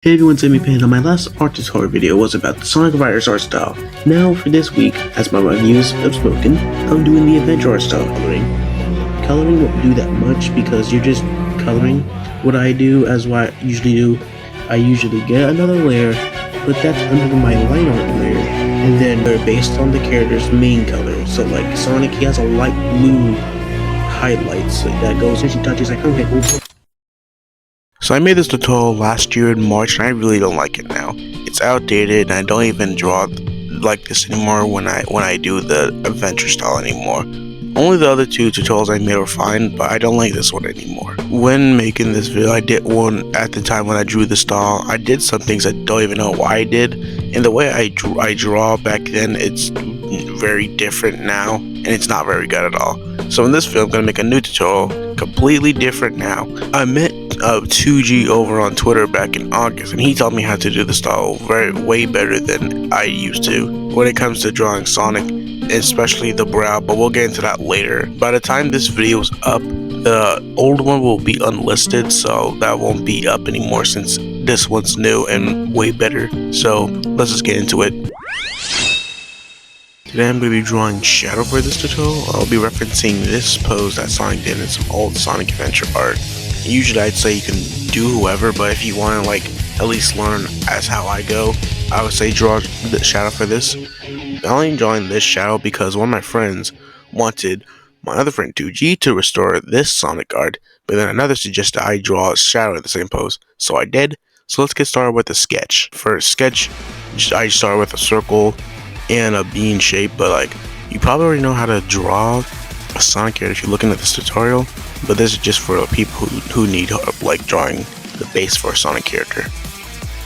Hey everyone, it's MVPando. My last art tutorial video was about the Sonic Virus art style. Now for this week, as my reviews have spoken, I'm doing the adventure art style coloring. Coloring won't do that much because you're just coloring. What I do, as what I usually do, I usually get another layer, put that under my line art layer, and then they're based on the character's main color. So like Sonic, he has a light blue highlight, so that goes as he touches like, okay, cool. So I made this tutorial last year in March and I really don't like it now. It's outdated and I don't even draw like this anymore when I do the adventure style anymore. Only the other two tutorials I made were fine, but I don't like this one anymore. When making this video, I did one at the time when I drew the style. I did some things I don't even know why I did, and the way I draw back then, it's very different now, and it's not very good at all. So in this video, I'm going to make a new tutorial, completely different now. I met 2G over on Twitter back in August, and he taught me how to do the style way better than I used to when it comes to drawing Sonic, especially the brow, but we'll get into that later. By the time this video is up, the old one will be unlisted, so that won't be up anymore since this one's new and way better. So let's just get into it. Today I'm going to be drawing Shadow for this tutorial. I'll be referencing this pose that Sonic did in some old Sonic Adventure art. Usually I'd say you can do whoever, but if you want to like at least learn as how I go, I would say draw the Shadow for this. I'm only drawing this Shadow because one of my friends wanted my other friend 2G to restore this Sonic art, but then another suggested I draw a Shadow in the same pose, so I did. So let's get started with the sketch. For a sketch, I start with a circle and a bean shape, but like you probably already know how to draw a Sonic character if you're looking at this tutorial, but this is just for people who need help like drawing the base for a Sonic character.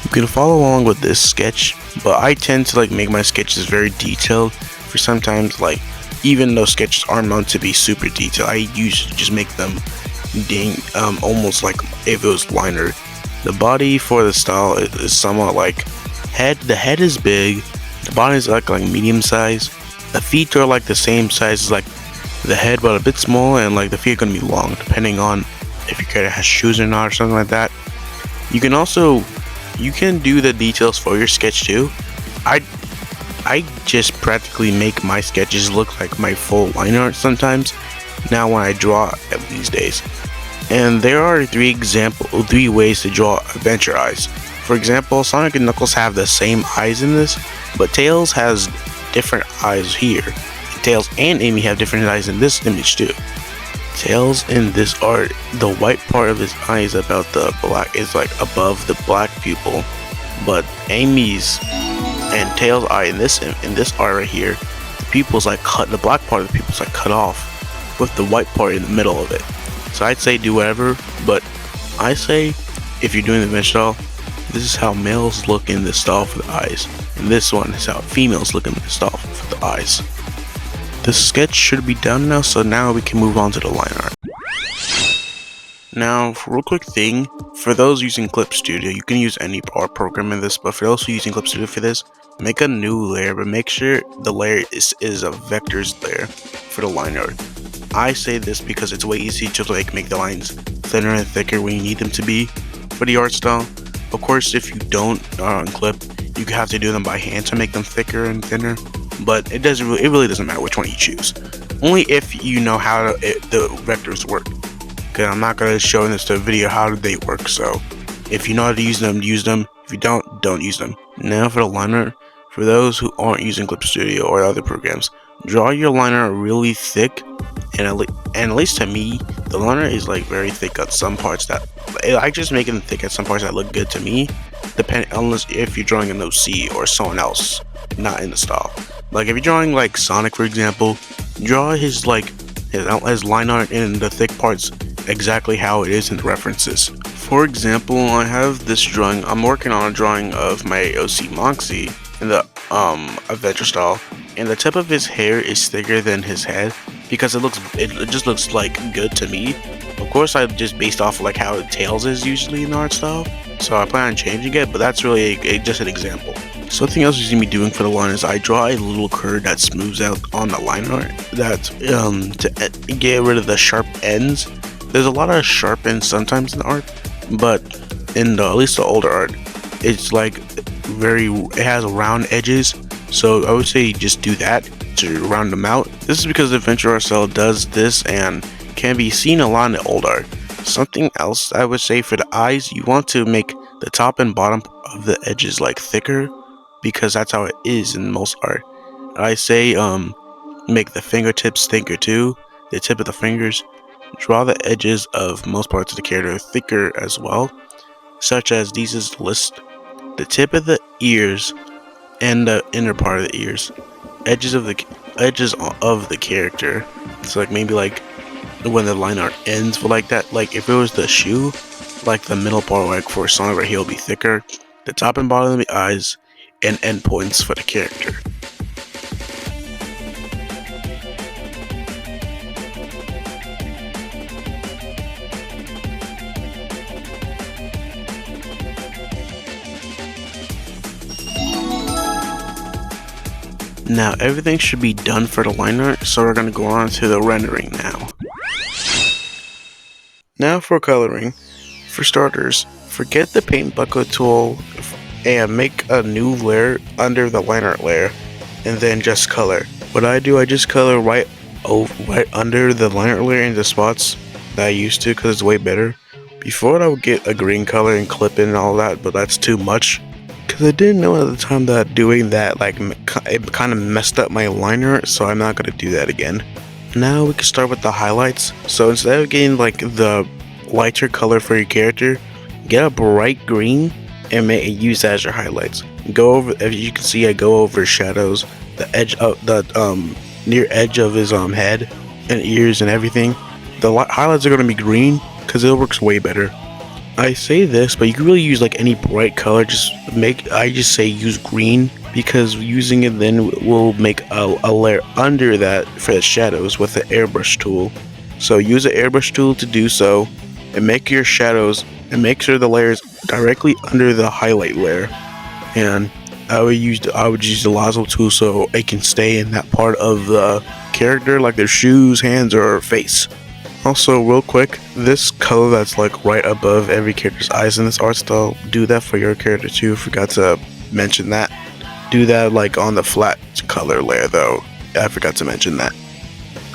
You can follow along with this sketch, but I tend to like make my sketches very detailed. For sometimes, like even though sketches aren't meant to be super detailed, I usually just make them almost like if it was liner. The body for the style is somewhat like the head is big, the body is like medium size, the feet are like the same size as like the head but a bit small, and like the feet are gonna be long depending on if your character has shoes or not or something like that. You can do the details for your sketch too. I just practically make my sketches look like my full line art sometimes now when I draw these days. And there are three ways to draw adventure eyes. For example, Sonic and Knuckles have the same eyes in this, but Tails has different eyes here. Tails and Amy have different eyes in this image too. Tails in this art, the white part of his eye is about the black, is like above the black pupil, but Amy's and Tails' eye in this art right here, the pupil's like cut, the black part of the pupil's like cut off, with the white part in the middle of it. So I'd say do whatever, but I say if you're doing the adventure style, this is how males look in this style for the eyes, and this one is how females look in this style for the eyes. The sketch should be done now, so now we can move on to the line art. Now, real quick thing, for those using Clip Studio, you can use any art program in this, but for those who are using Clip Studio for this, make a new layer, but make sure the layer is a vectors layer for the line art. I say this because it's way easier to like make the lines thinner and thicker when you need them to be for the art style. Of course, if you don't on Clip, you have to do them by hand to make them thicker and thinner, but it really doesn't matter which one you choose. Only if you know how the vectors work. Because I'm not going to show in this video how do they work, so if you know how to use them, use them. If you don't use them. Now for the line art, for those who aren't using Clip Studio or other programs, draw your line art really thick, and at least to me, the line art is like very thick on some parts that I just make them thick at some parts that look good to me, unless if you're drawing an OC or someone else not in the style. Like if you're drawing like Sonic, for example, draw his line art in the thick parts exactly how it is in the references. For example, I have this drawing. I'm working on a drawing of my OC Moxie in the adventure style, and the tip of his hair is thicker than his head because it just looks like good to me. Of course, I just based off of like how Tails is usually in the art style, so I plan on changing it, but that's really just an example. Something else you see me doing for the line is I draw a little curve that smooths out on the line art, that to get rid of the sharp ends. There's a lot of sharp ends sometimes in the art, but in at least the older art, it's like it has round edges, so I would say just do that to round them out. This is because the adventure art style does this and can be seen a lot in the old art. Something else I would say for the eyes, you want to make the top and bottom of the edges like thicker, because that's how it is in most art. I say make the fingertips thicker too, the tip of the fingers. Draw the edges of most parts of the character thicker as well, such as these is the list: the tip of the ears and the inner part of the ears, edges of the character. So like maybe like when the line art ends, but like that, like if it was the shoe, like the middle part, like for Sonic right here, will be thicker. The top and bottom of the eyes and endpoints for the character. Now everything should be done for the line art, so we're going to go on to the rendering now. Now for coloring. For starters, forget the paint bucket tool and make a new layer under the line art layer, and then just color. What I do, I just color right under the line art layer in the spots that I used to, because it's way better. Before I would get a green color and clip in and all that, but that's too much. Because I didn't know at the time that doing that, like, it kind of messed up my line art, so I'm not going to do that again. Now we can start with the highlights. So instead of getting like the lighter color for your character, get a bright green and use that as your highlights. Go over, as you can see, I go over shadows, the edge of the near edge of his head and ears and everything. The highlights are going to be green because it works way better. I say this, but you can really use like any bright color. I just say use green, because using it then will make a layer under that for the shadows with the airbrush tool. So use the airbrush tool to do so, and make your shadows, and make sure the layer is directly under the highlight layer. And I would use the lasso tool so it can stay in that part of the character, like their shoes, hands, or face. Also, real quick, this color that's like right above every character's eyes in this art style, do that for your character too. Forgot to mention that. Do that like on the flat color layer though. I forgot to mention that.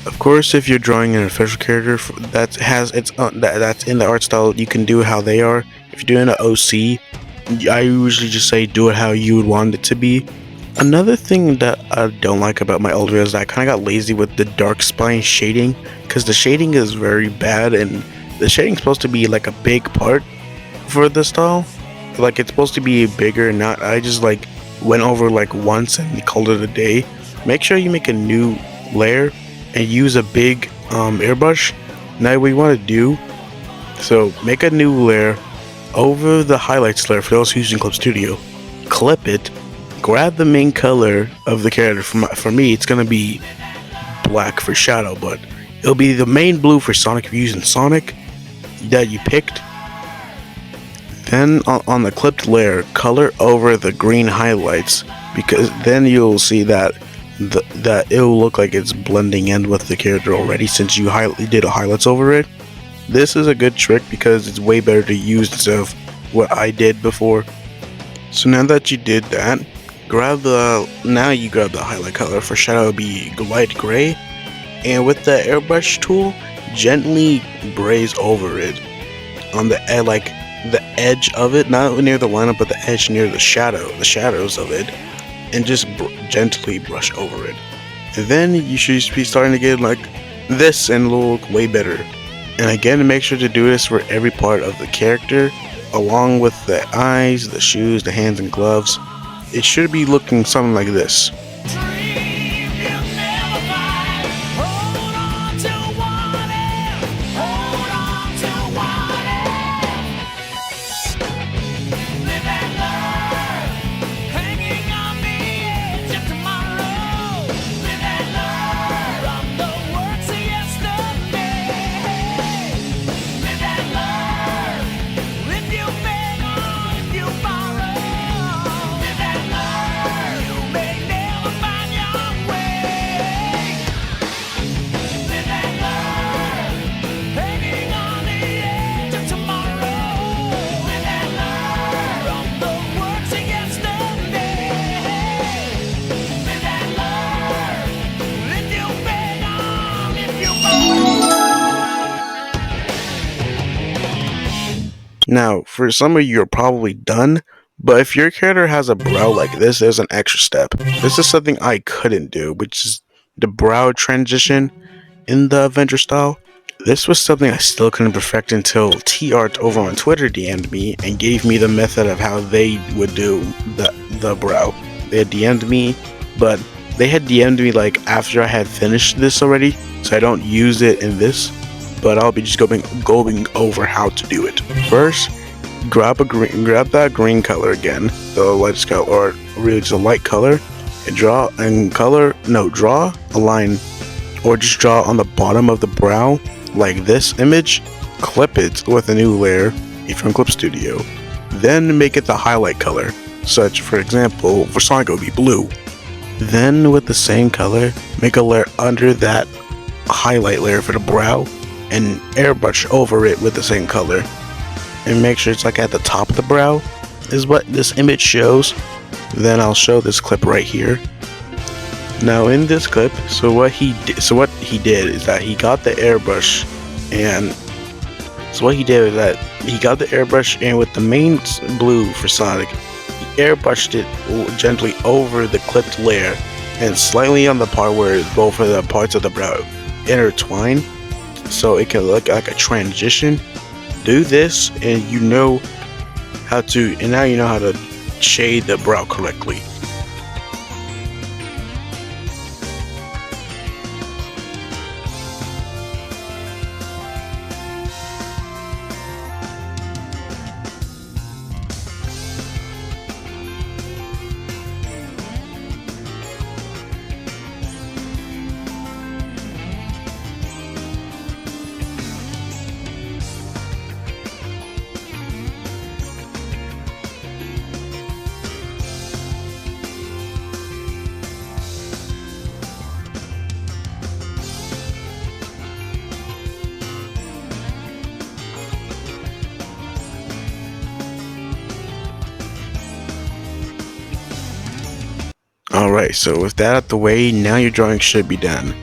Of course, if you're drawing an official character that has that's in the art style, you can do it how they are. If you're doing an OC, I usually just say do it how you would want it to be. Another thing that I don't like about my old videos is that I kind of got lazy with the dark spine shading, because the shading is very bad, and the shading is supposed to be like a big part for the style. Like it's supposed to be bigger, not. I just like went over like once and called it a day. Make sure you make a new layer and use a big airbrush. Now what you want to do, so make a new layer over the highlights layer for those using Clip Studio. Clip it. Grab the main color of the character. For me, it's gonna be black for Shadow, but it'll be the main blue for Sonic if you're using Sonic that you picked. Then on the clipped layer, color over the green highlights, because then you'll see that it'll look like it's blending in with the character already, since you did a highlights over it. This is a good trick because it's way better to use instead of what I did before. So now that you did that, now you grab the highlight color for Shadow. It'll be light gray, and with the airbrush tool, gently braze over it on the edge of it, not near the lineup, but the edge near the shadows of it, and just gently brush over it. And then you should be starting to get like this, and it'll look way better. And again, make sure to do this for every part of the character, along with the eyes, the shoes, the hands, and gloves. It should be looking something like this. Now, for some of you, you're probably done, but if your character has a brow like this, there's an extra step. This is something I couldn't do, which is the brow transition in the Avenger style. This was something I still couldn't perfect until T-Art over on Twitter DM'd me and gave me the method of how they would do the brow. They had DM'd me, but they had DM'd me like after I had finished this already, so I don't use it in this, but I'll be just going over how to do it. First, grab that green color again, the lightest color, or really just a light color, and draw a line, or just draw on the bottom of the brow like this image. Clip it with a new layer from Clip Studio, then make it the highlight color, such for example for Sonic it would be blue. Then with the same color, make a layer under that highlight layer for the brow and airbrush over it with the same color, and make sure it's like at the top of the brow is what this image shows. Then I'll show this clip right here. Now in this clip, so what he did is that he got the airbrush, and with the main blue for Sonic, he airbrushed it gently over the clipped layer and slightly on the part where both of the parts of the brow intertwine, so it can look like a transition. Do this and now you know how to shade the brow correctly. Alright, so with that out the way, now your drawing should be done.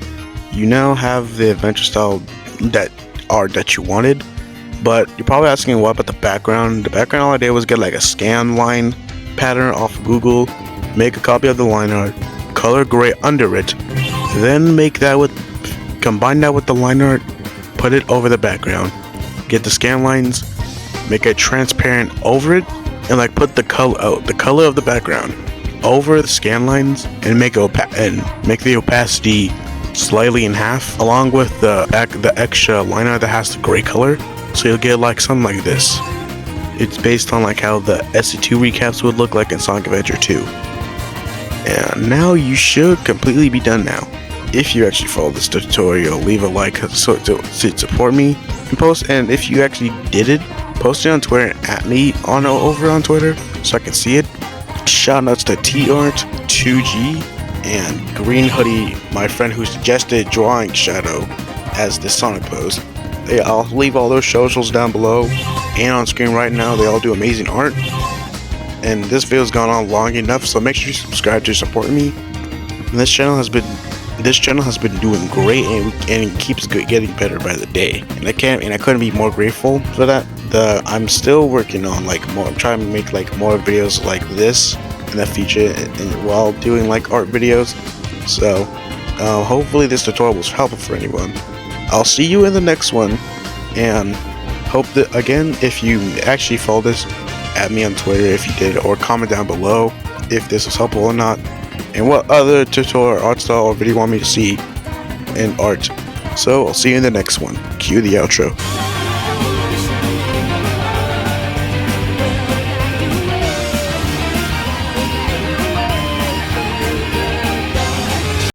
You now have the adventure style art that you wanted, but you're probably asking what about the background? The background, all I did was get like a scan line pattern off of Google, make a copy of the line art, color gray under it, then combine that with the line art, put it over the background, get the scan lines, make it transparent over it, and like put the color of the background over the scan lines, and make the opacity slightly in half, along with the extra line art that has the gray color, so you'll get like something like this. It's based on like how the SC2 recaps would look like in Sonic Adventure 2. And now you should completely be done now. If you actually follow this tutorial, leave a like to support me, and if you actually did it, post it on Twitter and at me over on Twitter so I can see it. Shoutouts to T-Art, 2G, and Green Hoodie, my friend who suggested drawing Shadow as the Sonic pose. I'll leave all those socials down below and on screen right now. They all do amazing art. And this video's gone on long enough, so make sure you subscribe to support me. And this channel has been doing great, and it keeps getting better by the day. And I couldn't be more grateful for that. I'm still working on I'm trying to make more videos like this in the future, and while doing art videos. So hopefully this tutorial was helpful for anyone. I'll see you in the next one, and hope that again, if you actually follow this, add me on Twitter if you did, or comment down below if this was helpful or not, and what other tutorial, art style, or video you want me to see in art. So I'll see you in the next one. Cue the outro.